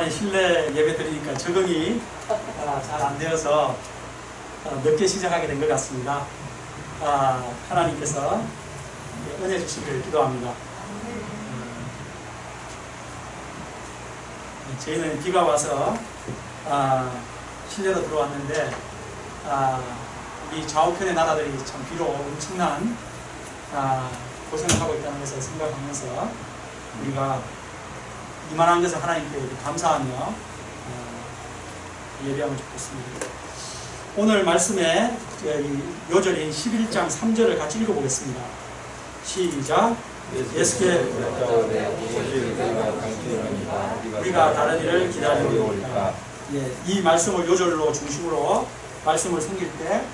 오랜만에 실내 예배 드리니까 적응이 잘 안 되어서 늦게 시작하게 된 것 같습니다. 하나님께서 은혜 주시기를 기도합니다. 저희는 비가 와서 실내로 들어왔는데 이 좌우편의 나라들이 참 비로 엄청난 고생을 하고 있다는 것을 생각하면서 우리가 이만한 것을 하나님께 감사하며 예배하면 좋겠습니다. 오늘 말씀에 요절인 11장 3절을 같이 읽어보겠습니다. 시작. 예수께 우리가 다른 일을 기다리오리까. 이 말씀을 요절로 중심으로 말씀을 섬길 때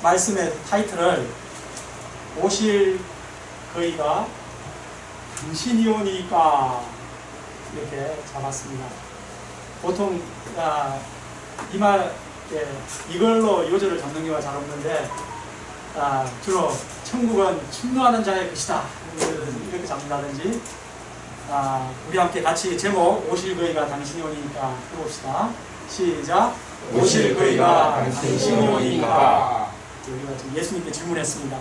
말씀의 타이틀을 오실 그이가 당신이 오니까 이렇게 잡았습니다. 보통 이걸로 요절을 잡는 경우가 잘 없는데 주로 천국은 침노하는 자의 것이다 이렇게 잡는다든지 우리 함께 같이 제목 오실 그이가 당신이 오니까 해봅시다. 시작. 오실 그이가 당신이 오니까. 우리가 지금 예수님께 질문했습니다.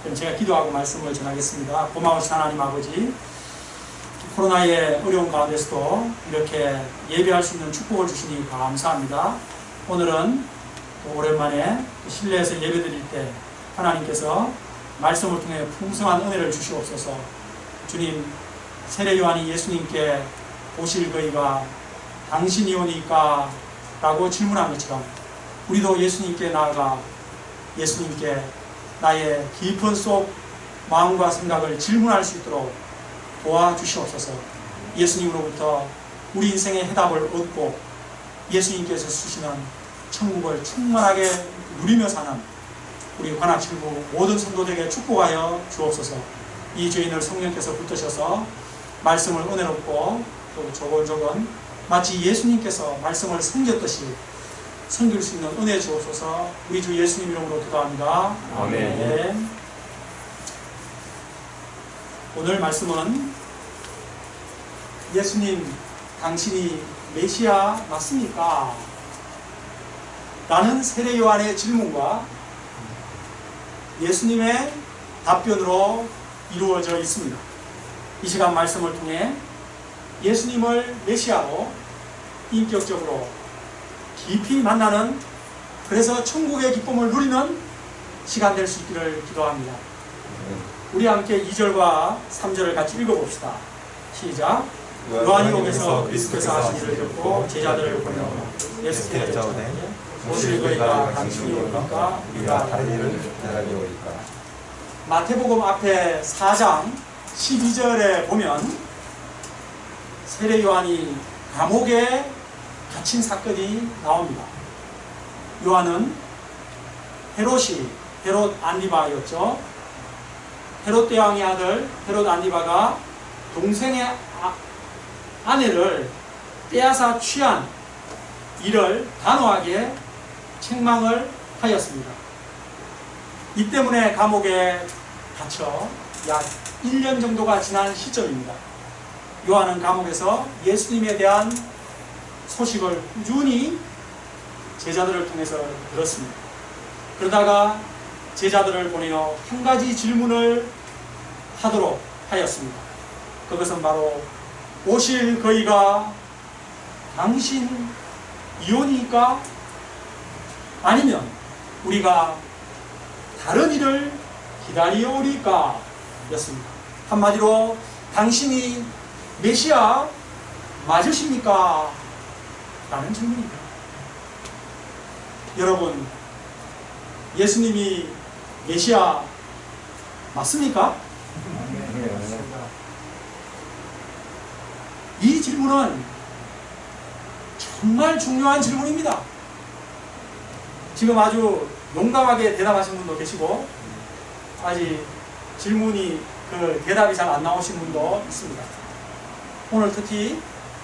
그럼 제가 기도하고 말씀을 전하겠습니다. 고마우신 하나님 아버지, 코로나의 어려운 가운데서도 이렇게 예배할 수 있는 축복을 주시니 감사합니다. 오늘은 또 오랜만에 실내에서 예배드릴 때 하나님께서 말씀을 통해 풍성한 은혜를 주시옵소서. 주님, 세례 요한이 예수님께 오실 그이가 당신이 오니까 라고 질문한 것처럼 우리도 예수님께 나아가 예수님께 나의 깊은 속 마음과 생각을 질문할 수 있도록 도와주시옵소서. 예수님으로부터 우리 인생의 해답을 얻고 예수님께서 주시는 천국을 충만하게 누리며 사는 우리 관악칠구 모든 성도들에게 축복하여 주옵소서. 이 주인을 성령께서 붙드셔서 말씀을 은혜롭고 또 조곤조곤 마치 예수님께서 말씀을 섬겼듯이 섬길 수 있는 은혜 주옵소서. 우리 주 예수님 이름으로 기도합니다. 아멘. 오늘 말씀은 예수님 당신이 메시아 맞습니까? 라는 세례 요한의 질문과 예수님의 답변으로 이루어져 있습니다. 이 시간 말씀을 통해 예수님을 메시아로 인격적으로 깊이 만나는, 그래서 천국의 기쁨을 누리는 시간 될 수 있기를 기도합니다. 우리 함께 2절과 3절을 같이 읽어봅시다. 시작. 요한이 오면서 그리스도께서 하신 일을 듣고 제자들을 보내어 예수께 여짜오되 오실 그이가 당신이 오니까 우리가 다른 일을 기다리오리까. 마태복음 앞에 4장 12절에 보면 세례 요한이 감옥에 갇힌 사건이 나옵니다. 요한은 헤롯 안디바였죠. 헤롯 대왕의 아들 헤롯 안디바가 동생의 아내를 빼앗아 취한 일을 단호하게 책망을 하였습니다. 이 때문에 감옥에 갇혀 약 1년 정도가 지난 시점입니다. 요한은 감옥에서 예수님에 대한 소식을 꾸준히 제자들을 통해서 들었습니다. 그러다가 제자들을 보내어 한 가지 질문을 하도록 하였습니다. 그것은 바로 오실 그이가 당신 이오니까 아니면 우리가 다른 일을 기다리오리까 였습니다. 한마디로 당신이 메시아 맞으십니까? 라는 질문입니다. 여러분, 예수님이 메시아 맞습니까? 이 질문은 정말 중요한 질문입니다. 지금 아주 용감하게 대답하신 분도 계시고 아직 질문이 대답이 잘 안 나오신 분도 있습니다. 오늘 특히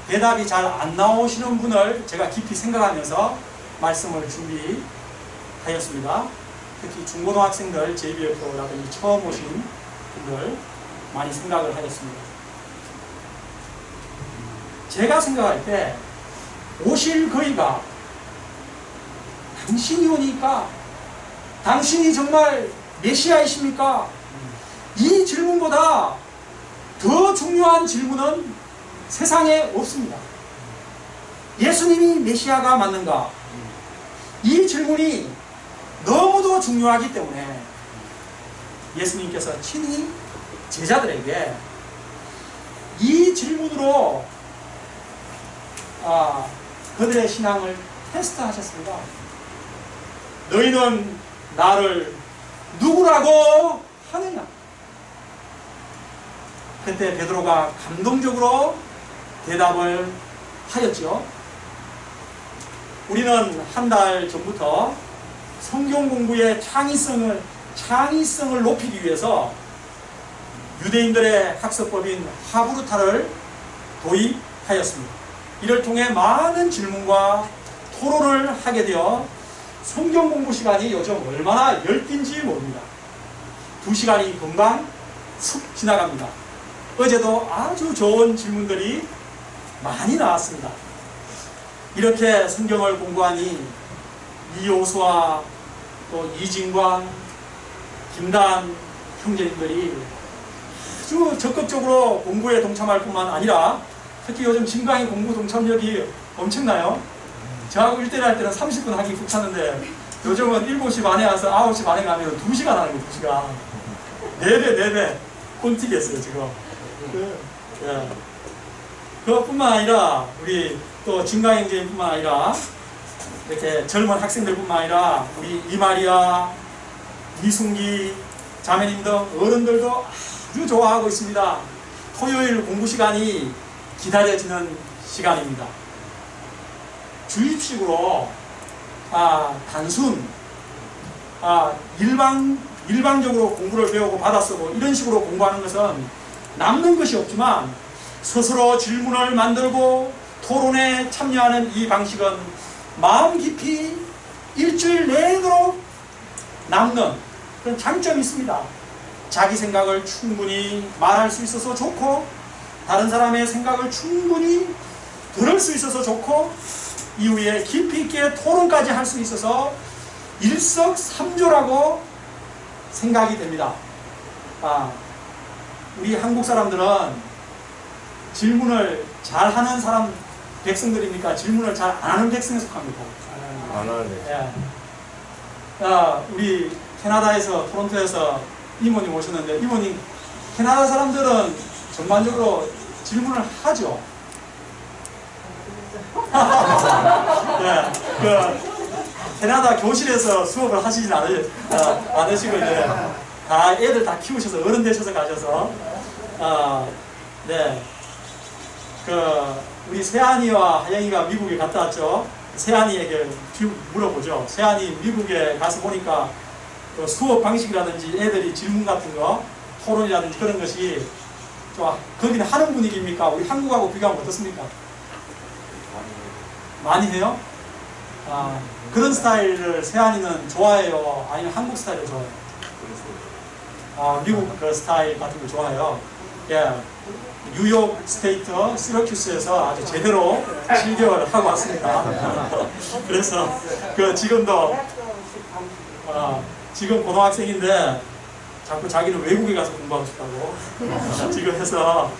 대답이 잘 안 나오시는 분을 제가 깊이 생각하면서 말씀을 준비하였습니다. 특히 중고등학생들 JBF라든지 처음 오신 분들 많이 생각을 하셨습니다. 제가 생각할 때 오실 그이가 당신이 오니까 당신이 정말 메시아이십니까? 이 질문보다 더 중요한 질문은 세상에 없습니다. 예수님이 메시아가 맞는가? 이 질문이 너무도 중요하기 때문에 예수님께서 친히 제자들에게 이 질문으로 그들의 신앙을 테스트하셨습니다. 너희는 나를 누구라고 하느냐? 그때 베드로가 감동적으로 대답을 하였죠. 우리는 한 달 전부터 성경 공부의 창의성을 높이기 위해서 유대인들의 학습법인 하브루타를 도입하였습니다. 이를 통해 많은 질문과 토론을 하게 되어 성경 공부 시간이 요즘 얼마나 열띤지 모릅니다. 2시간이 금방 쑥 지나갑니다. 어제도 아주 좋은 질문들이 많이 나왔습니다. 이렇게 성경을 공부하니 이호수와 또 이진관, 김단 형제님들이 아주 적극적으로 공부에 동참할 뿐만 아니라 특히 요즘 진강의 공부 동참력이 엄청나요. 저하고 1대1 할 때는 30분 하기 훅 찼는데 요즘은 7시 반에 와서 9시 반에 가면 2시간 하는 거예요. 2시간. 4배 꼰티겠어요 지금. 예. 그것뿐만 아니라 우리 또 진강형제뿐만 아니라 이렇게 젊은 학생들뿐만 아니라 우리 이마리아, 이순기 자매님 등 어른들도 아주 좋아하고 있습니다. 토요일 공부 시간이 기다려지는 시간입니다. 주입식으로 단순 일방적으로 공부를 배우고 받아 쓰고 이런 식으로 공부하는 것은 남는 것이 없지만 스스로 질문을 만들고 토론에 참여하는 이 방식은 마음 깊이 일주일 내도록 남는 그런 장점이 있습니다. 자기 생각을 충분히 말할 수 있어서 좋고 다른 사람의 생각을 충분히 들을 수 있어서 좋고 이후에 깊이 있게 토론까지 할 수 있어서 일석삼조라고 생각이 됩니다. 우리 한국 사람들은 질문을 잘하는 사람 백성들입니까? 질문을 잘 안 하는 백성에 속합니까? 안 하네. 예. 우리 캐나다에서 토론토에서 이모님 오셨는데 이모님 캐나다 사람들은 전반적으로 질문을 하죠. 예, 캐나다 교실에서 수업을 하시진 않으시고 이제 다 애들 다 키우셔서 어른 되셔서 가셔서 네. 우리 세안이와 하영이가 미국에 갔다 왔죠. 세안이에게 물어보죠. 세안이 미국에 가서 보니까 그 수업 방식이라든지 애들이 질문 같은 거, 토론이라든지 그런 것이 거기는 하는 분위기입니까? 우리 한국하고 비교하면 어떻습니까? 많이 해요? 그런 스타일을 세안이는 좋아해요? 아니면 한국 스타일을 좋아해요? 미국 그 스타일 같은 거 좋아해요. 예. 뉴욕 스테이트 시러큐스에서 아주 제대로 7개월을 하고 왔습니다. 그래서 지금도 지금 고등학생인데 자꾸 자기는 외국에 가서 공부하고 싶다고 지금 해서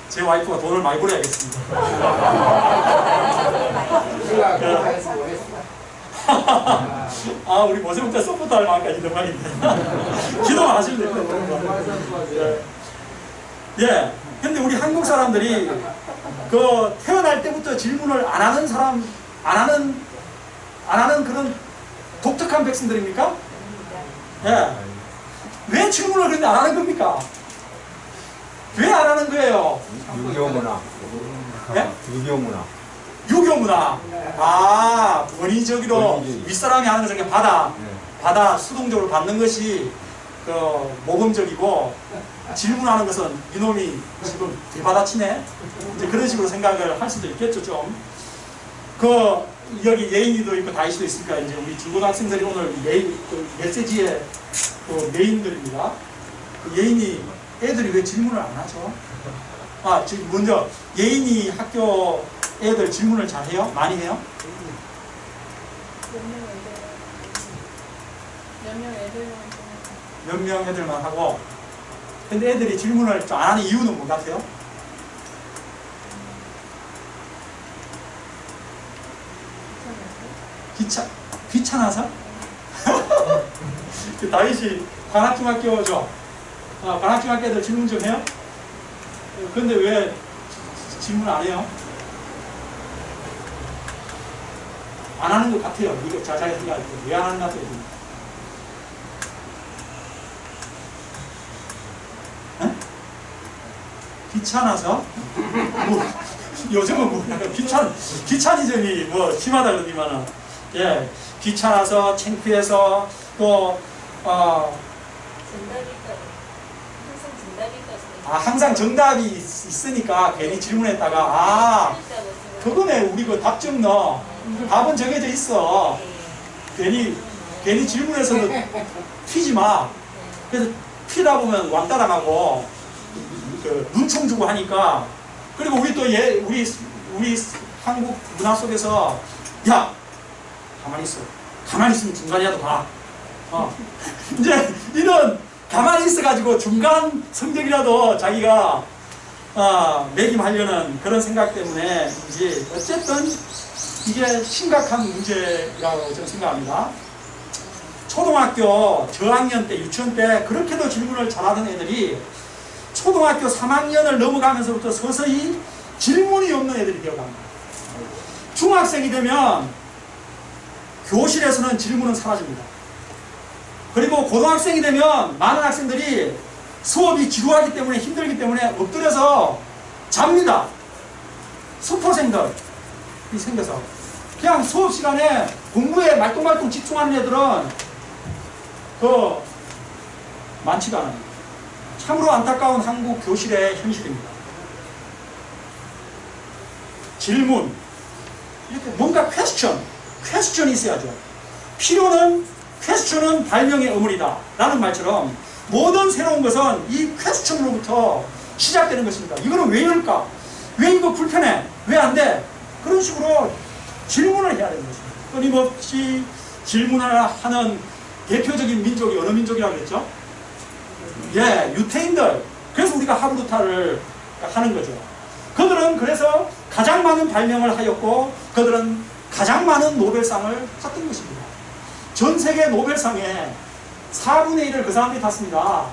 제 와이프가 돈을 많이 벌어야겠습니다. 우리 모세부터 서포트 할 만까지 대박인데 기도만 하시면 됩니다. 예. 근데 우리 한국 사람들이 태어날 때부터 질문을 안 하는 그런 독특한 백성들입니까? 예. 왜 질문을 그런데 안 하는 겁니까? 왜 안 하는 거예요? 유교 문화. 예? 유교 문화. 유교 문화. 권위적으로 윗사람이 하는 것을 그냥 받아 수동적으로 받는 것이 모범적이고 질문하는 것은 이놈이 지금 대받아치네? 이제 그런 식으로 생각을 할 수도 있겠죠, 좀. 여기 예인이도 있고 다이시도 있으니까 이제 우리 중고등학생들이 오늘 메시지의 메인들입니다. 예인이 애들이 왜 질문을 안 하죠? 지금 먼저 예인이 학교 애들 질문을 잘 해요? 많이 해요? 몇 명 애들만 하고. 근데 애들이 질문을 좀 안 하는 이유는 뭐 같아요? 귀찮아서? 그 다윗이 관악중학교죠. 관악중학교 애들 질문 좀 해요? 근데 왜 질문 안 해요? 안 하는 것 같아요. 이거 자기가 생각할 때. 왜 안 하는 것 같아요? 에? 귀찮아서? 뭐, 요즘은 뭐 약간 귀차니즘이 뭐 심하다 그러더니만은, 예, 귀찮아서, 창피해서, 또, 항상 정답이 있으니까 괜히 질문했다가, 그거네, 우리 그 답 좀 넣어. 답은 정해져 있어. 괜히 질문해서는 튀지 마. 그래서 튀다 보면 왕따 당하고, 눈총 주고 하니까. 그리고 우리 또 우리 한국 문화 속에서, 야! 가만히 있어. 가만히 있으면 중간이라도 봐. 이제 이런 가만히 있어가지고 중간 성적이라도 자기가 매김하려는 그런 생각 때문에인지 어쨌든 이게 심각한 문제라고 저는 생각합니다. 초등학교 저학년 때, 유치원 때 그렇게도 질문을 잘하던 애들이 초등학교 3학년을 넘어가면서부터 서서히 질문이 없는 애들이 되어갑니다. 중학생이 되면 교실에서는 질문은 사라집니다. 그리고 고등학생이 되면 많은 학생들이 수업이 지루하기 때문에 힘들기 때문에 엎드려서 잡니다. 수포생들이 생겨서 그냥 수업 시간에 공부에 말똥말똥 집중하는 애들은 많지가 않아요. 참으로 안타까운 한국 교실의 현실입니다. 질문, 이렇게 뭔가 퀘스천이 있어야죠. 퀘스천은 발명의 어머니다 라는 말처럼 모든 새로운 것은 이 퀘스천으로부터 시작되는 것입니다. 이거는 왜 이럴까? 왜 이거 불편해? 왜 안 돼? 그런 식으로 질문을 해야 되는 것입니다. 끊임없이 질문을 하는 대표적인 민족이 어느 민족이라고 그랬죠? 예, 유태인들. 그래서 우리가 하브루타를 하는 거죠. 그들은 그래서 가장 많은 발명을 하였고 그들은 가장 많은 노벨상을 탔던 것입니다. 전 세계 노벨상에 4분의 1을 그 사람들이 탔습니다.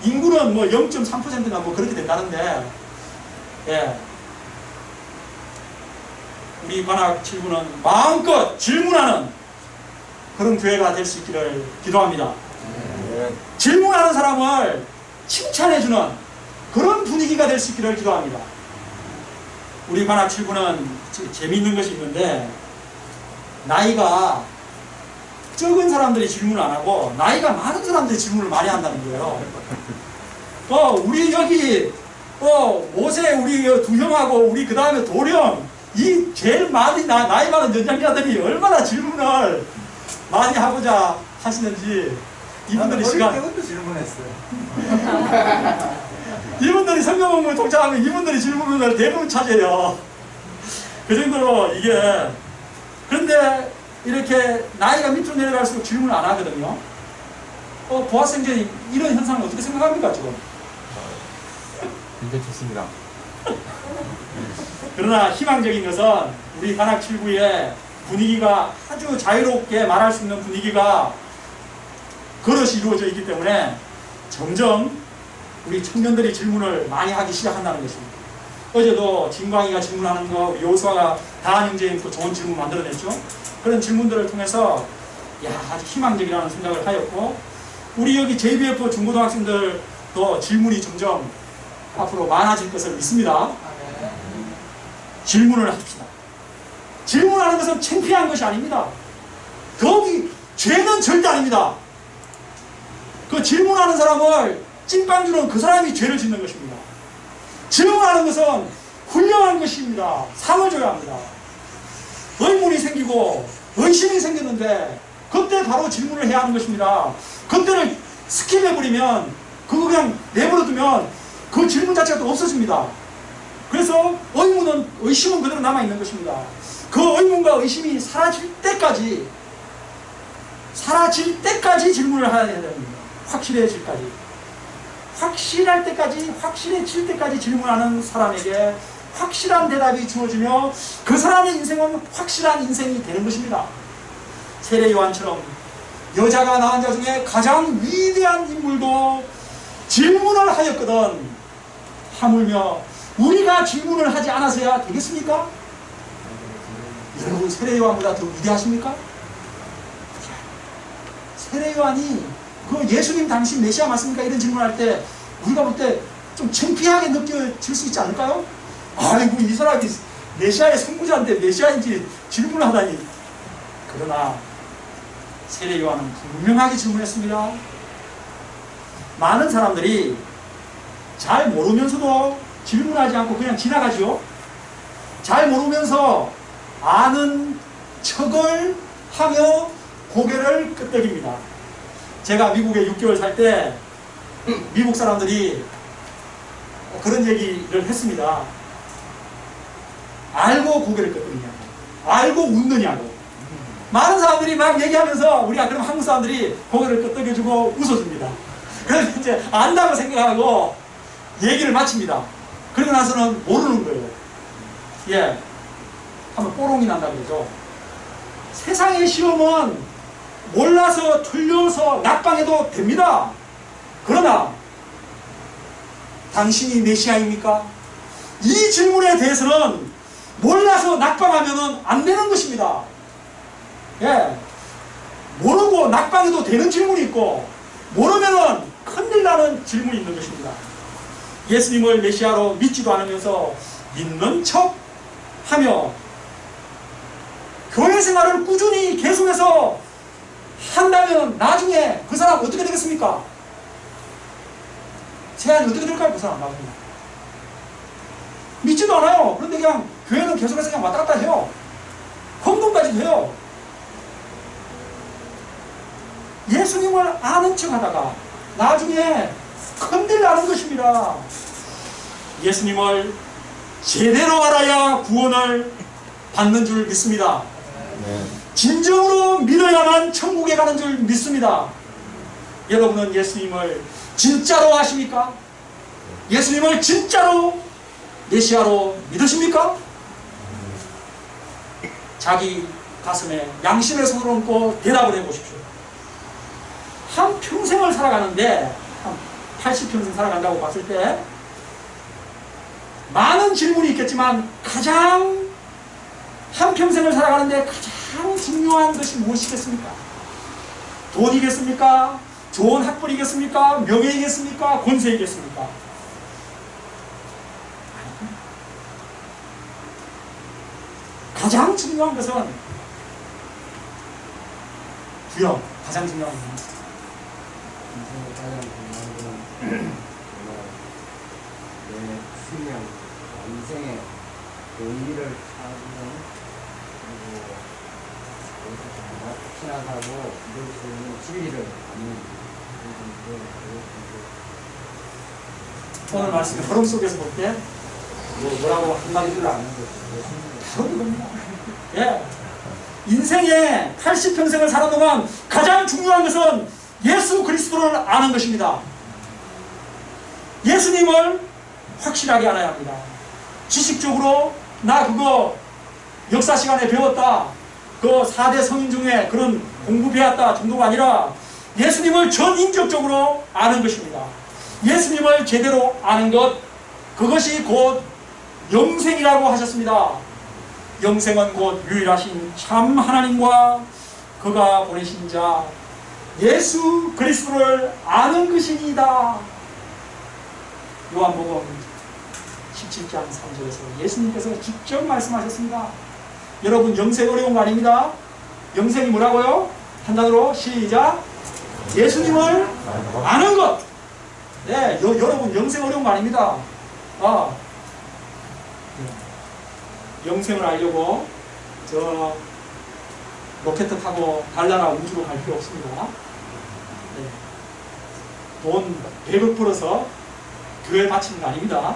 인구는 뭐 0.3%나 뭐 그렇게 된다는데, 예. 우리 관악 7부는 마음껏 질문하는 그런 교회가 될 수 있기를 기도합니다. 질문하는 사람을 칭찬해주는 그런 분위기가 될 수 있기를 기도합니다. 우리 관악 7부는 재미있는 것이 있는데, 나이가 적은 사람들이 질문을 안 하고 나이가 많은 사람들이 질문을 많이 한다는 거예요. 우리 여기 모세 우리 두 형하고 우리 그 다음에 도령 이 제일 많이 나이 많은 연장자들이 얼마나 질문을 많이 하고자 하시는지 이분들이 시간 때부터 질문했어요. 이분들이 성경 공부에 동참하면 이분들이 질문을 대부분 차지해요. 그 정도로 이게. 그런데 이렇게 나이가 밑으로 내려갈수록 질문을 안 하거든요. 보아생전이 이런 현상을 어떻게 생각합니까, 지금? 굉장히 좋습니다. 그러나 희망적인 것은 우리 관악 7부의 분위기가 아주 자유롭게 말할 수 있는 분위기가 그릇이 이루어져 있기 때문에 점점 우리 청년들이 질문을 많이 하기 시작한다는 것입니다. 어제도 진광이가 질문하는 거, 요수아가 다한 형제님 또 좋은 질문 만들어냈죠. 그런 질문들을 통해서 아주 희망적이라는 생각을 하였고, 우리 여기 JBF 중고등학생들도 질문이 점점 앞으로 많아질 것을 믿습니다. 질문을 합시다. 질문하는 것은 창피한 것이 아닙니다. 더욱이 죄는 절대 아닙니다. 그 질문하는 사람을 찐빵 주는 그 사람이 죄를 짓는 것입니다. 질문하는 것은 훌륭한 것입니다. 상을 줘야 합니다. 의문이 생기고 의심이 생겼는데 그때 바로 질문을 해야 하는 것입니다. 그때를 스킵해버리면, 그거 그냥 내버려두면 그 질문 자체가 또 없어집니다. 그래서 의문은 의심은 그대로 남아있는 것입니다. 그 의문과 의심이 사라질 때까지 질문을 해야 됩니다. 확실해질 때까지 질문하는 사람에게 확실한 대답이 주어지며 그 사람의 인생은 확실한 인생이 되는 것입니다. 세례 요한처럼 여자가 낳은 자 중에 가장 위대한 인물도 질문을 하였거든. 하물며 우리가 질문을 하지 않아서야 되겠습니까? 여러분, 세례 요한보다 더 위대하십니까? 세례 요한이 그 예수님 당신 메시아 맞습니까? 이런 질문할 때 우리가 볼 때 좀 창피하게 느껴질 수 있지 않을까요? 아이고, 이 사람이 메시아의 선구자인데 메시아인지 질문을 하다니. 그러나 세례 요한은 분명하게 질문했습니다. 많은 사람들이 잘 모르면서도 질문하지 않고 그냥 지나가죠. 잘 모르면서 아는 척을 하며 고개를 끄덕입니다. 제가 미국에 6개월 살 때 미국 사람들이 그런 얘기를 했습니다. 알고 고개를 끄덕이냐고, 알고 웃느냐고. 많은 사람들이 막 얘기하면서 우리가 그럼 한국 사람들이 고개를 끄덕여주고 웃어줍니다. 그래서 이제 안다고 생각하고 얘기를 마칩니다. 그러고 나서는 모르는 거예요. 예, 하면 뽀롱이 난다고 그러죠. 세상의 시험은 몰라서 틀려서 낙방해도 됩니다. 그러나 당신이 메시아입니까? 이 질문에 대해서는 몰라서 낙방하면 안 되는 것입니다. 예, 모르고 낙방해도 되는 질문이 있고 모르면은 큰일 나는 질문이 있는 것입니다. 예수님을 메시아로 믿지도 않으면서 믿는 척 하며 교회 생활을 꾸준히 계속해서 한다면 나중에 그 사람 어떻게 되겠습니까? 세상이 어떻게 될까요? 그 사람 나중에 믿지도 않아요. 그런데 그냥 교회는 계속해서 그냥 왔다 갔다 해요. 헌금까지도 해요. 예수님을 아는 척 하다가 나중에 큰일 나는 것입니다. 예수님을 제대로 알아야 구원을 받는 줄 믿습니다. 진정으로 믿어야만 천국에 가는 줄 믿습니다. 여러분은 예수님을 진짜로 아십니까? 예수님을 진짜로 메시아로 믿으십니까? 자기 가슴에 양심의 손을 얹고 대답을 해보십시오. 한 평생을 살아가는데 한 80평생 살아간다고 봤을 때 많은 질문이 있겠지만 가장 한평생을 살아가는데 가장 중요한 것이 무엇이겠습니까? 돈이겠습니까? 좋은 학벌이겠습니까? 명예이겠습니까? 권세이겠습니까? 가장 중요한 것은 부여, 가장 중요한 것은 인생의 가장 중요한 건 내 수명, 인생의 의미를 찾는, 그리고 여기서 정말 확신하다고 이룰 수 있는 진리를 아는. 오늘 말씀의 흐름 속에서 볼 때 뭐라고 한마디를 아는 거죠. 바로 그겁니다. 예. 인생의 80평생을 사는 동안 가장 중요한 것은 예수 그리스도를 아는 것입니다. 예수님을 확실하게 알아야 합니다. 지식적으로 나 그거 역사 시간에 배웠다, 그 4대 성인 중에 그런 공부 배웠다 정도가 아니라 예수님을 전인격적으로 아는 것입니다. 예수님을 제대로 아는 것, 그것이 곧 영생이라고 하셨습니다. 영생은 곧 유일하신 참 하나님과 그가 보내신 자 예수 그리스도를 아는 것이니이다. 요한복음 17장 3절에서 예수님께서 직접 말씀하셨습니다. 여러분, 영생 어려운 거 아닙니다. 영생이 뭐라고요? 한 단어로 시작. 예수님을 아는 것. 네, 여러분, 영생 어려운 거 아닙니다. 영생을 알려고 저 로켓 타고 달나라 우주로 갈 필요 없습니다. 네. 돈 100억 벌어서 교회 바치는 거 아닙니다.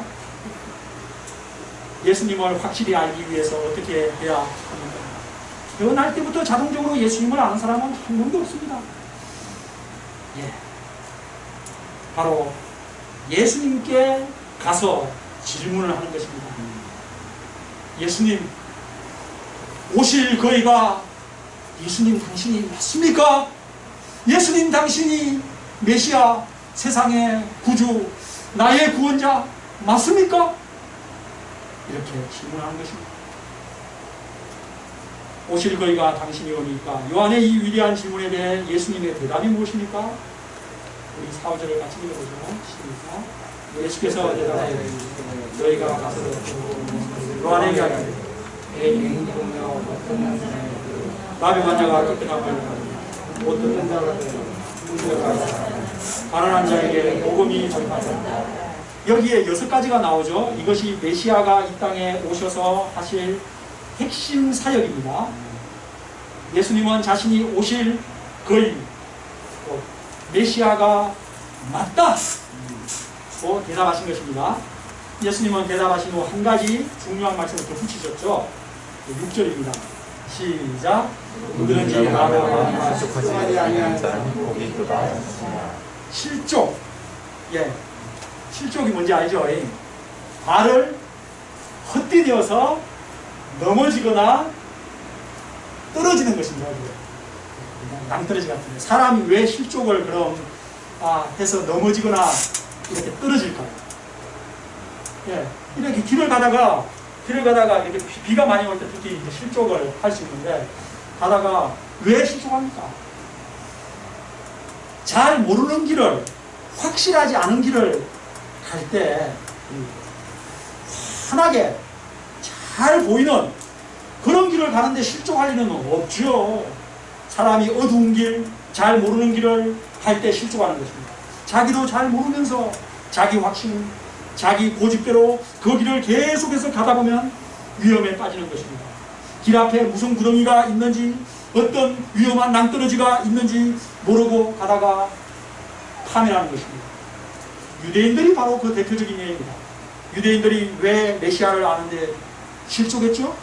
예수님을 확실히 알기 위해서 어떻게 해야 합니까? 태어날 때부터 자동적으로 예수님을 아는 사람은 한 명도 없습니다. 예. 바로 예수님께 가서 질문을 하는 것입니다. 예수님, 오실 거리가 예수님 당신이 맞습니까? 예수님 당신이 메시아, 세상의 구주, 나의 구원자 맞습니까? 이렇게 질문하는 것입니다. 오실 거리가 당신이 오니까 요한의 이 위대한 질문에 대해 예수님의 대답이 무엇입니까? 우리 4절을 같이 읽어보죠. 시작. 예수께서 대답하여 너희가 가서 요한에게 하기를 애인이 보며 나병한 자가 깨끗함을 못 듣는 자가 가난한 자에게 복음이 전파된다. 여기에 6가지가 나오죠. 이것이 메시아가 이 땅에 오셔서 하실 핵심 사역입니다. 예수님은 자신이 오실 거리, 메시아가 맞다! 고 대답하신 것입니다. 예수님은 대답하신 후 한 가지 중요한 말씀을 덧붙이셨죠. 6절입니다. 시작. 누구든지 나를 실족하지 아니하는 자는 복이 있도다. 실족. 예. 실족이 뭔지 알죠? 발을 헛디뎌서 넘어지거나 떨어지는 것입니다. 낭떠러지 같은데 사람이 왜 실족을 그럼 해서 넘어지거나 이렇게 떨어질까요? 예, 이렇게 길을 가다가 이렇게 비가 많이 올 때 특히 이제 실족을 할 수 있는데 가다가 왜 실족합니까? 잘 모르는 길을, 확실하지 않은 길을 갈 때 환하게 잘 보이는 그런 길을 가는데 실족할 일은 없죠. 사람이 어두운 길, 잘 모르는 길을 갈 때 실족하는 것입니다. 자기도 잘 모르면서 자기 확신, 자기 고집대로 그 길을 계속해서 가다 보면 위험에 빠지는 것입니다. 길 앞에 무슨 구덩이가 있는지, 어떤 위험한 낭떠러지가 있는지 모르고 가다가 파멸하는 것입니다. 유대인들이 바로 그 대표적인 예입니다. 유대인들이 왜 메시아를 아는데 실족했죠?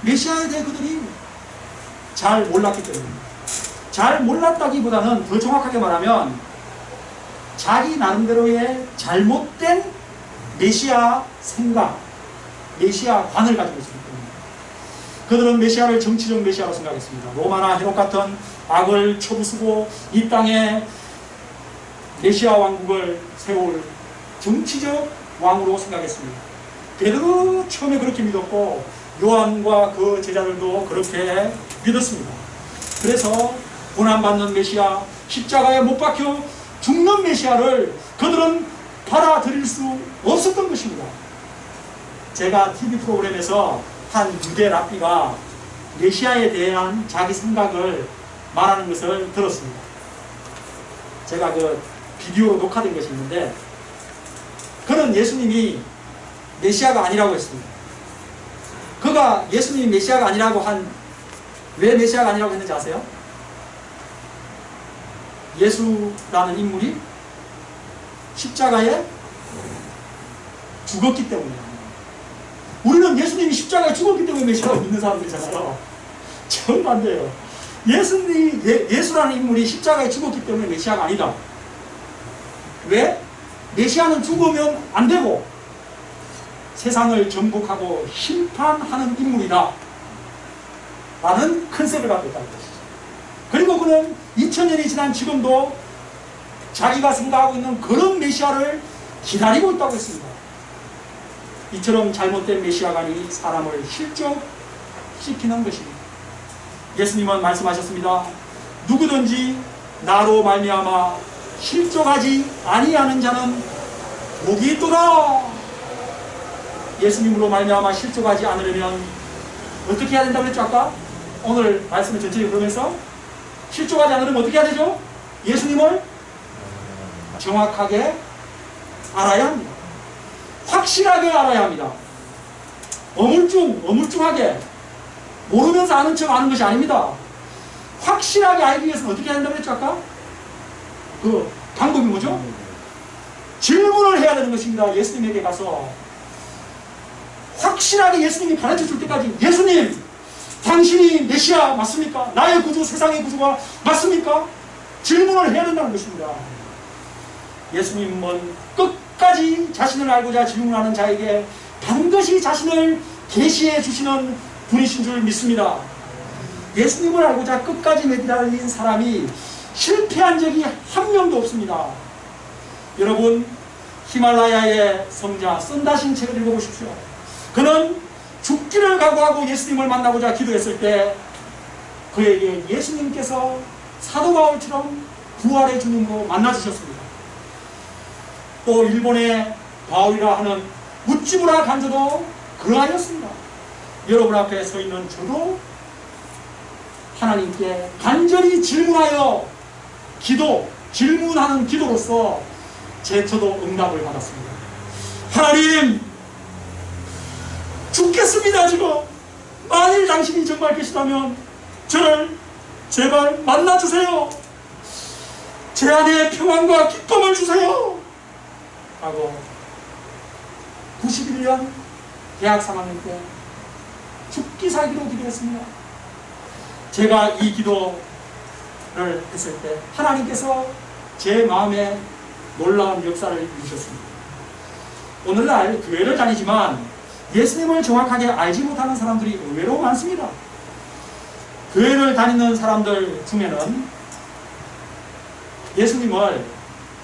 메시아에 대해 그들이 잘 몰랐기 때문입니다. 잘 몰랐다기보다는 더 정확하게 말하면 자기 나름대로의 잘못된 메시아 생각, 메시아 관을 가지고 있었기 때문입니다. 그들은 메시아를 정치적 메시아로 생각했습니다. 로마나 헤롯 같은 악을 쳐부수고 이 땅에 메시아 왕국을 세울 정치적 왕으로 생각했습니다. 베드로 처음에 그렇게 믿었고 요한과 그 제자들도 그렇게 믿었습니다. 그래서 고난받는 메시아, 십자가에 못 박혀 죽는 메시아를 그들은 받아들일 수 없었던 것입니다. 제가 TV 프로그램에서 한 유대 랍비가 메시아에 대한 자기 생각을 말하는 것을 들었습니다. 제가 그 비디오로 녹화된 것이 있는데 그는 예수님이 메시아가 아니라고 했습니다. 그가 예수님이 메시아가 아니라고 왜 메시아가 아니라고 했는지 아세요? 예수라는 인물이 십자가에 죽었기 때문에. 우리는 예수님이 십자가에 죽었기 때문에 메시아가 믿는 사람들이잖아요. 정반대예요. 예수라는 인물이 십자가에 죽었기 때문에 메시아가 아니다. 왜? 메시아는 죽으면 안 되고 세상을 정복하고 심판하는 인물이다 라는 컨셉을 갖고 있다는 것이죠. 그리고 그는 2000년이 지난 지금도 자기가 생각하고 있는 그런 메시아를 기다리고 있다고 했습니다. 이처럼 잘못된 메시아관이 사람을 실족시키는 것입니다. 예수님은 말씀하셨습니다. 누구든지 나로 말미암아 실족하지 아니하는 자는 복이 있도다. 예수님으로 말미암아 실족하지 않으려면 어떻게 해야 된다고 했죠 아까? 오늘 말씀을 전체적으로 그러면서 실족하지 않으려면 어떻게 해야 되죠? 예수님을 정확하게 알아야 합니다. 확실하게 알아야 합니다. 어물중하게 모르면서 아는 척 아는 것이 아닙니다. 확실하게 알기 위해서는 어떻게 해야 된다고 했죠 아까? 그 방법이 뭐죠? 질문을 해야 되는 것입니다. 예수님에게 가서 확실하게 예수님이 가르쳐 줄 때까지, 예수님, 당신이 메시아 맞습니까? 나의 구주, 세상의 구주가 맞습니까? 질문을 해야 된다는 것입니다. 예수님은 끝까지 자신을 알고자 질문하는 자에게 반드시 자신을 계시해 주시는 분이신 줄 믿습니다. 예수님을 알고자 끝까지 매달린 사람이 실패한 적이 한 명도 없습니다. 여러분, 히말라야의 성자 썬다신 책을 읽어보십시오. 그는 죽기를 각오하고 예수님을 만나고자 기도했을 때 그에게 예수님께서 사도 바울처럼 부활의 주님으로 만나주셨습니다. 또 일본의 바울이라 하는 우찌무라 간조도 그러하였습니다. 여러분 앞에 서 있는 저도 하나님께 간절히 질문하여 질문하는 기도로서 저도 응답을 받았습니다. 하나님, 죽겠습니다. 지금 만일 당신이 정말 계시다면 저를 제발 만나주세요. 제 안에 평안과 기쁨을 주세요 하고 91년 대학 3학년 때 죽기 살기로 기도했습니다. 제가 이 기도를 했을 때 하나님께서 제 마음에 놀라운 역사를 이루셨습니다. 오늘날 교회를 다니지만 예수님을 정확하게 알지 못하는 사람들이 의외로 많습니다. 교회를 다니는 사람들 중에는 예수님을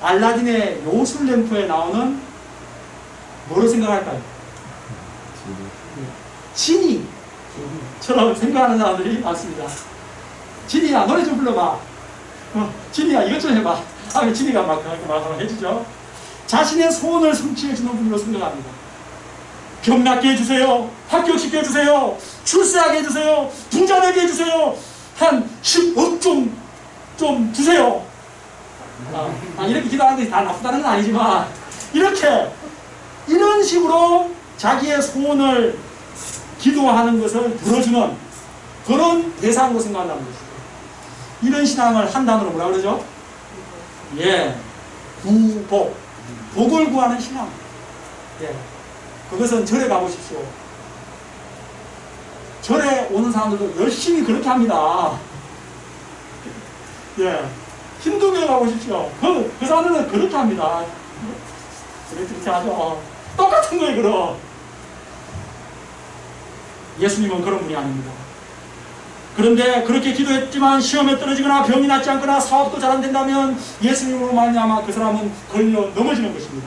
알라딘의 요술램프에 나오는 뭐로 생각할까요? 지니처럼 생각하는 사람들이 많습니다. 지니야, 노래 좀 불러봐. 지니야, 이것 좀 해봐. 하면 지니가 막 해주죠. 자신의 소원을 성취해주는 분으로 생각합니다. 병낫게 해주세요. 합격시켜주세요. 출세하게 해주세요. 부자되게 해주세요. 한 10억 좀 주세요. 이렇게 기도하는 것이 다 나쁘다는 건 아니지만, 이런 식으로 자기의 소원을 기도하는 것을 들어주는 그런 대상으로 생각한다는 것이죠. 이런 신앙을 한 단어로 뭐라 그러죠? 구복. 복을 구하는 신앙. 그것은 절에 가보십시오. 절에 오는 사람들도 열심히 그렇게 합니다. 힌두교에 가보십시오. 그 사람들은 그렇게 합니다. 그렇게 하죠. 똑같은 거예요, 그럼. 예수님은 그런 분이 아닙니다. 그런데 그렇게 기도했지만 시험에 떨어지거나 병이 낫지 않거나 사업도 잘 안 된다면 예수님으로 말미암아 그 사람은 걸려 넘어지는 것입니다.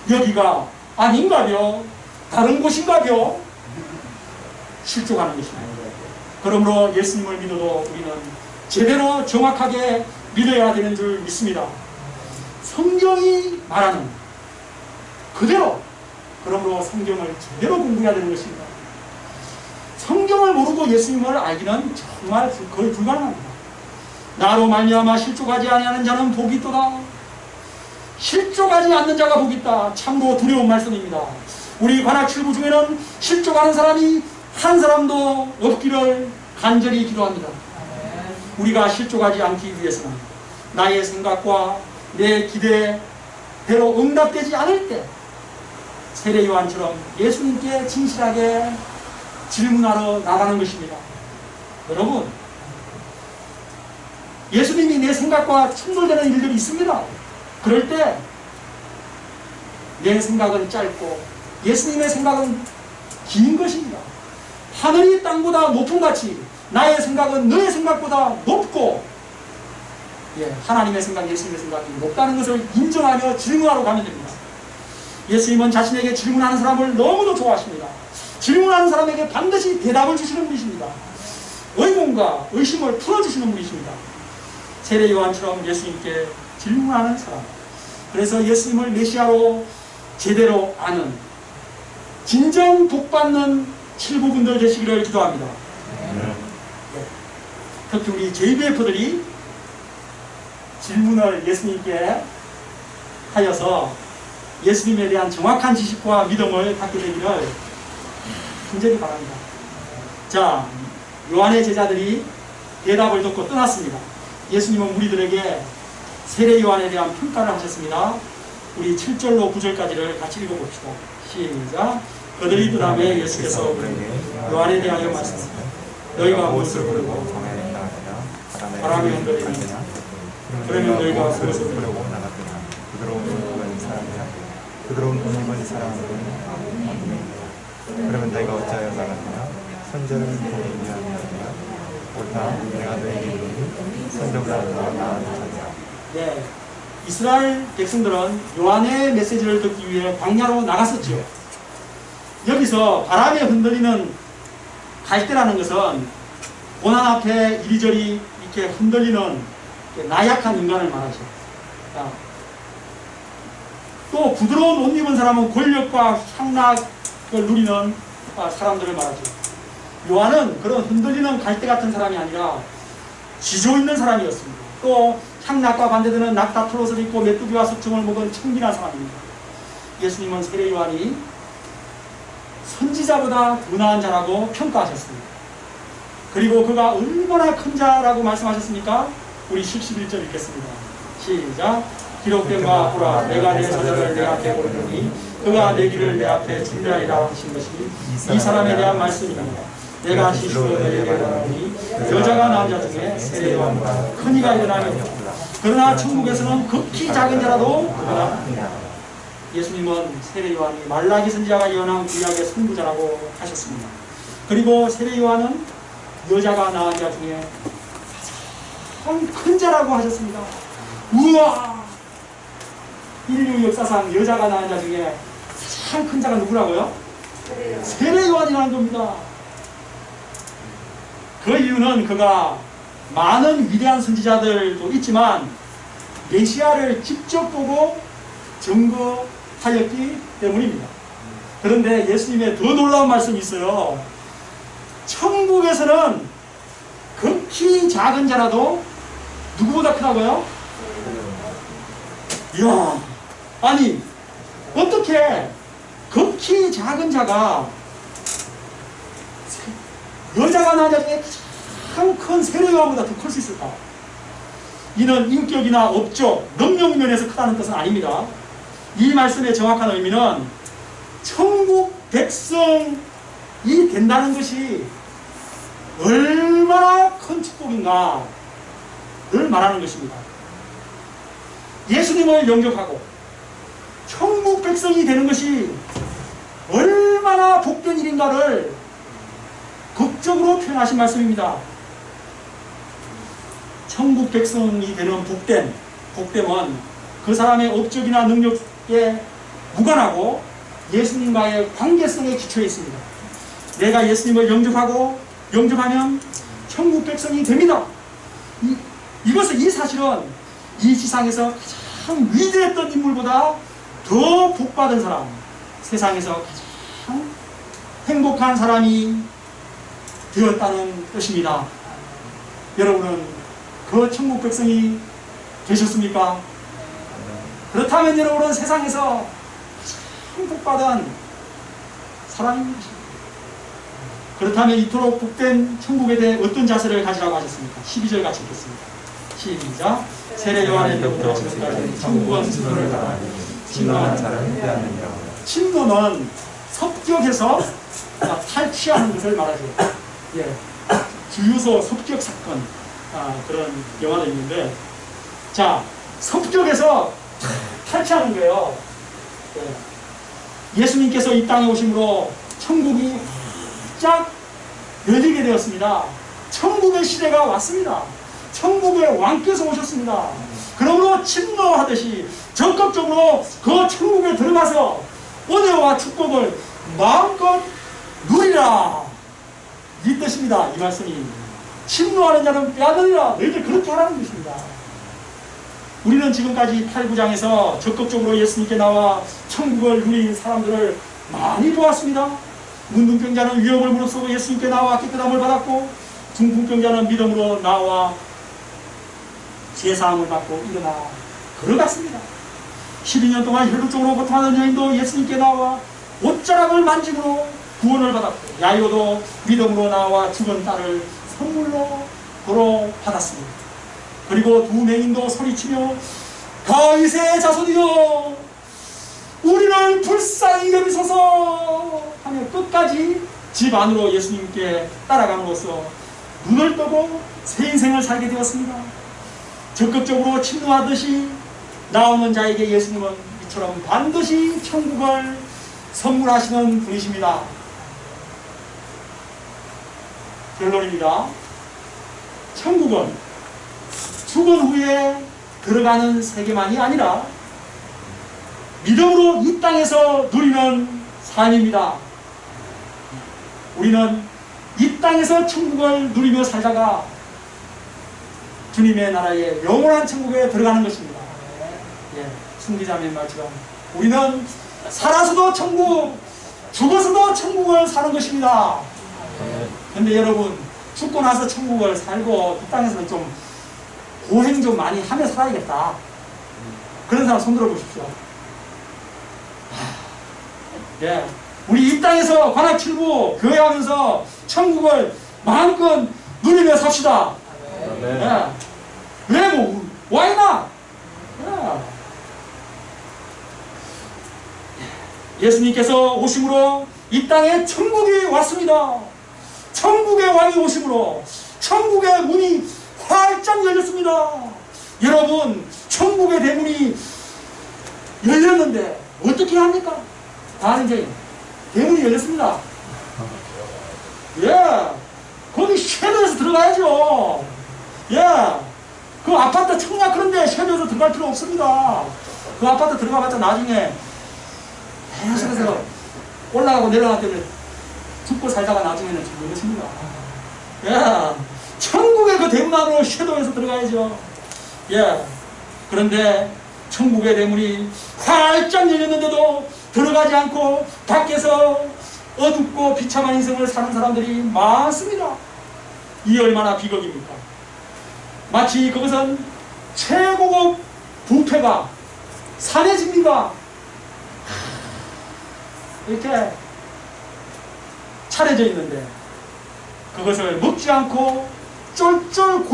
여기가 아닌가요? 다른 곳인가요? 실족하는 것입니다. 그러므로 예수님을 믿어도 우리는 제대로 정확하게 믿어야 되는 줄 믿습니다. 성경이 말하는 그대로, 그러므로 성경을 제대로 공부해야 되는 것입니다. 성경을 모르고 예수님을 알기는 정말 거의 불가능합니다. 나로 말미암아 실족하지 아니하는 자는 복이 있도다. 실족하지 않는 자가 복이 있다. 참으로 두려운 말씀입니다. 우리 관악 7부 중에는 실족하는 사람이 한 사람도 없기를 간절히 기도합니다. 우리가 실족하지 않기 위해서는 나의 생각과 내 기대대로 응답되지 않을 때 세례 요한처럼 예수님께 진실하게 질문하러 나가는 것입니다. 여러분, 예수님이 내 생각과 충돌되는 일들이 있습니다. 그럴 때 내 생각은 짧고 예수님의 생각은 긴 것입니다. 하늘이 땅보다 높은 같이 나의 생각은 너의 생각보다 높고, 하나님의 생각, 예수님의 생각이 높다는 것을 인정하며 질문하러 가면 됩니다. 예수님은 자신에게 질문하는 사람을 너무도 좋아하십니다. 질문하는 사람에게 반드시 대답을 주시는 분이십니다. 의문과 의심을 풀어주시는 분이십니다. 세례 요한처럼 예수님께 질문하는 사람. 그래서 예수님을 메시아로 제대로 아는 진정 복받는 7부분들 되시기를 기도합니다. 특히 우리 JBF들이 질문을 예수님께 하여서 예수님에 대한 정확한 지식과 믿음을 갖게 되기를 간절히 바랍니다. 자, 요한의 제자들이 대답을 듣고 떠났습니다. 예수님은 우리들에게 세례 요한에 대한 평가를 하셨습니다. 우리 7절로 9절까지를 같이 읽어봅시다. 시작. 그들이 떠남에 예수께서 요한에 대하여 말씀하셨습니다. 너희가 무엇을 부르고 바람이 흔들리느냐? 그러면 너희가 무엇을 부르고 나갔느냐? 부드러운 옷 입은 사람이야. 부드러운 옷 입은 사람은 그러면 너희가 어찌하여 나갔느냐? 선절을 보기 위함이었느냐? 옳다. 내가 너희에게 이르노니 선접을 하는 자가 나은 자니라. 네, 이스라엘 백성들은 요한의 메시지를 듣기 위해 광야로 나갔었죠. 여기서 바람에 흔들리는 갈대라는 것은 고난 앞에 이리저리 이렇게 흔들리는 나약한 인간을 말하죠. 또 부드러운 옷 입은 사람은 권력과 향락을 누리는 사람들을 말하죠. 요한은 그런 흔들리는 갈대 같은 사람이 아니라 지조 있는 사람이었습니다. 또 향락과 반대되는 낙타 털옷을 입고 메뚜기와 석청을 먹은 청빈한 사람입니다. 예수님은 세례 요한이 선지자보다 더 나은 자라고 평가하셨습니다. 그리고 그가 얼마나 큰 자라고 말씀하셨습니까? 우리 11절 읽겠습니다. 시작. 기록된 바 보라 내가 내 사자를 내 앞에 보내노니 그가 내 길을 내 앞에 준비하리라 하신 것이 이 사람에 대한 말씀입니다. 내가 시시로 너희에게 말하노니 여자가 낳은 자 중에 세례 요한보다 큰 이가 일어나며 그러나 천국에서는 극히 작은 자라도 그가 예수님은 세례 요한이 말라기 선지자가 예언한 구약의 선구자라고 하셨습니다. 그리고 세례 요한은 여자가 낳은 자 중에 가장 큰 자라고 하셨습니다. 우와! 인류 역사상 여자가 낳은 자 중에 가장 큰 자가 누구라고요? 세례 요한이라는 겁니다. 그 이유는 그가 많은 위대한 선지자들도 있지만 메시아를 직접 보고 증거하였기 때문입니다. 그런데 예수님의 더 놀라운 말씀이 있어요. 천국에서는 극히 작은 자라도 누구보다 크다고요? 이야, 아니 어떻게 극히 작은 자가 여자가 낳은 자 중에 가장 큰 세례 요한보다 더 클 수 있을까? 이는 인격이나 업적, 능력 면에서 크다는 뜻은 아닙니다. 이 말씀의 정확한 의미는 천국 백성이 된다는 것이 얼마나 큰 축복인가 를 말하는 것입니다. 예수님을 영접하고 천국 백성이 되는 것이 얼마나 복된 일인가를 극적으로 표현하신 말씀입니다. 천국 백성이 되는 복됨은 그 사람의 업적이나 능력에 무관하고 예수님과의 관계성에 기초해 있습니다. 내가 예수님을 영접하면 천국 백성이 됩니다. 이 사실은 이 지상에서 가장 위대했던 인물보다 더 복받은 사람, 세상에서 가장 행복한 사람이 되었다는 뜻입니다. 여러분은 그 천국 백성이 되셨습니까? 그렇다면 여러분은 세상에서 가장 복받은 사람인 것입니다. 그렇다면 이토록 복된 천국에 대해 어떤 자세를 가지라고 하셨습니까? 12절 같이 읽겠습니다. 시작. 세례 요한의 때부터 지금까지 천국은 진노를 당하니 진노한 자를 빼앗느니라. 진노는 섭격해서 탈취하는 것을 말하죠. 예, 주유소 섭격 사건 그런 영화도 있는데, 자 섭격해서 탈취하는 거예요. 예. 예수님께서 이 땅에 오심으로 천국이 쫙 열리게 되었습니다. 천국의 시대가 왔습니다. 천국의 왕께서 오셨습니다. 그러므로 침노하듯이 적극적으로 그 천국에 들어가서 은혜와 축복을 마음껏 누리라, 이 뜻입니다. 이 말씀이 침노하는 자는 빼앗으리라, 너희들 그렇게 하라는 것입니다. 우리는 지금까지 8, 9장에서 적극적으로 예수님께 나와 천국을 누린 사람들을 많이 보았습니다. 문둥병자는 위협을 무릅쓰고 예수님께 나와 깨끗함을 받았고, 중풍병자는 믿음으로 나와 제사함을 받고 일어나 걸어갔습니다. 12년 동안 혈루증으로 고통하는 여인도 예수님께 나와 옷자락을 만짐으로 구원을 받았고, 야이로도 믿음으로 나와 죽은 딸을 선물로 도로 받았습니다. 그리고 두 맹인도 소리치며 다윗의 자손이여 우리를 불쌍히 여기소서 하며 끝까지 집 안으로 예수님께 따라감으로써 눈을 뜨고 새 인생을 살게 되었습니다. 적극적으로 침노하듯이 나오는 자에게 예수님은 이처럼 반드시 천국을 선물하시는 분이십니다. 결론입니다. 천국은 죽은 후에 들어가는 세계만이 아니라 믿음으로 이 땅에서 누리는 삶입니다. 우리는 이 땅에서 천국을 누리며 살다가 주님의 나라의 영원한 천국에 들어가는 것입니다. 예, 순기자매의 말처럼 우리는 살아서도 천국, 죽어서도 천국을 사는 것입니다. 근데 여러분, 죽고 나서 천국을 살고 이 땅에서는 좀 고행 좀 많이 하며 살아야겠다. 그런 사람 손 들어보십시오. 예, 우리 이 땅에서 관악칠부 교회하면서 천국을 마음껏 누리며 삽시다. 예. 왜 뭐, why not? 예. 예수님께서 오심으로 이 땅에 천국이 왔습니다. 천국의 왕이 오심으로 천국의 문이 활짝 열렸습니다. 여러분, 천국의 대문이 열렸는데 어떻게 합니까? 다 이제 대문이 열렸습니다. 예, 거기 섀도에서 들어가야죠. 예, 그 아파트 청약 그런데 섀도에서 들어갈 필요 없습니다. 그 아파트 들어가봤자 나중에 계속해서 올라가고 내려가기 때문에 죽고 살다가 나중에는 죽는 것입니다. 예, 천국의 그 대문 안으로 섀도에서 들어가야죠. 예, 그런데 천국의 대문이 활짝 열렸는데도 들어가지 않고 밖에서 어둡고 비참한 인생을 사는 사람들이 많습니다. 이 얼마나 비극입니까? 마치 그것은 최고급 뷔페가 산의 집니다. 이렇게 차려져 있는데 그것을 먹지 않고 쫄쫄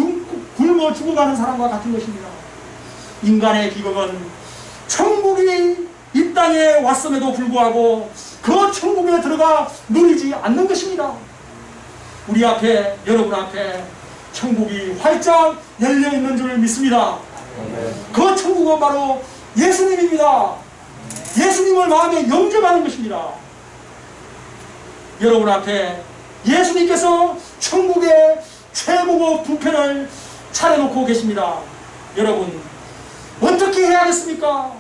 굶어 죽어가는 사람과 같은 것입니다. 인간의 비극은 천국이 이 땅에 왔음에도 불구하고 그 천국에 들어가 누리지 않는 것입니다. 우리 앞에, 여러분 앞에 천국이 활짝 열려있는 줄 믿습니다. 그 천국은 바로 예수님입니다. 예수님을 마음에 영접하는 것입니다. 여러분 앞에 예수님께서 천국의 최고급 뷔페를 차려놓고 계십니다. 여러분, 어떻게 해야겠습니까?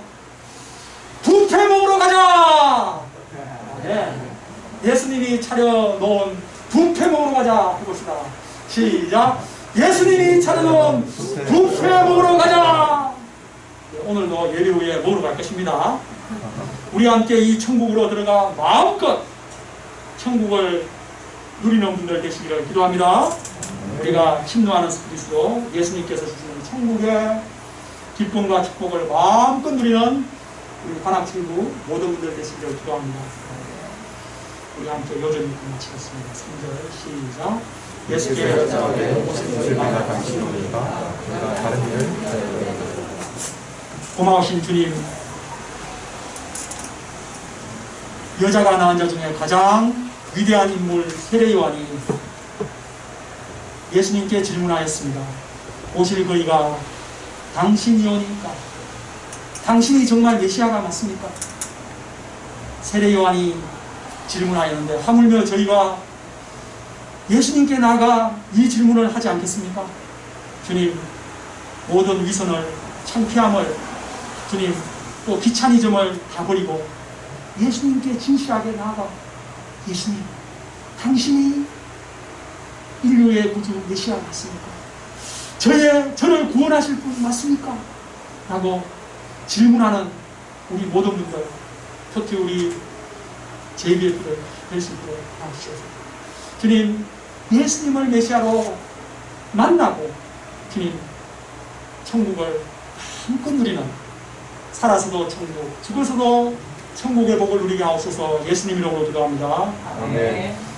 뷔페 먹으러 가자! 네. 예수님이 차려놓은 뷔페 먹으러 가자 해봅시다. 시작! 예수님이 차려놓은 뷔페 먹으러 가자! 오늘도 예배 후에 먹으러 갈 것입니다. 우리 함께 이 천국으로 들어가 마음껏 천국을 누리는 분들 되시기를 기도합니다. 우리가 침노하는 스피릿으로 예수님께서 주시는 천국의 기쁨과 축복을 마음껏 누리는 우리 관악친구 모든 분들 되시기를 기도합니다. 우리 함께 요전 마치겠습니다. 3절 시작. 예수께 오신 내가 당신이니까 내가 다른 일을 고마우신 주님, 여자가 낳은 자 중에 가장 위대한 인물 세례 요한이 예수님께 질문하였습니다. 오실 그이가 당신이오니까? 당신이 정말 메시아가 맞습니까? 세례 요한이 질문하였는데 하물며 저희가 예수님께 나아가 이 질문을 하지 않겠습니까? 주님, 모든 위선을, 창피함을, 주님, 또 귀차니즘을 다 버리고 예수님께 진실하게 나아가, 예수님, 당신이 인류의 구주 메시아 맞습니까? 저를 구원하실 분 맞습니까? 라고 질문하는 우리 모든 분들, 특히 우리 JBF를 뵐 수 있도록 하시옵소서. 주님, 예수님을 메시아로 만나고 주님, 천국을 한껏 누리는, 살아서도 천국, 죽어서도 천국의 복을 누리게 하옵소서. 예수님 이름으로 기도합니다. 아멘.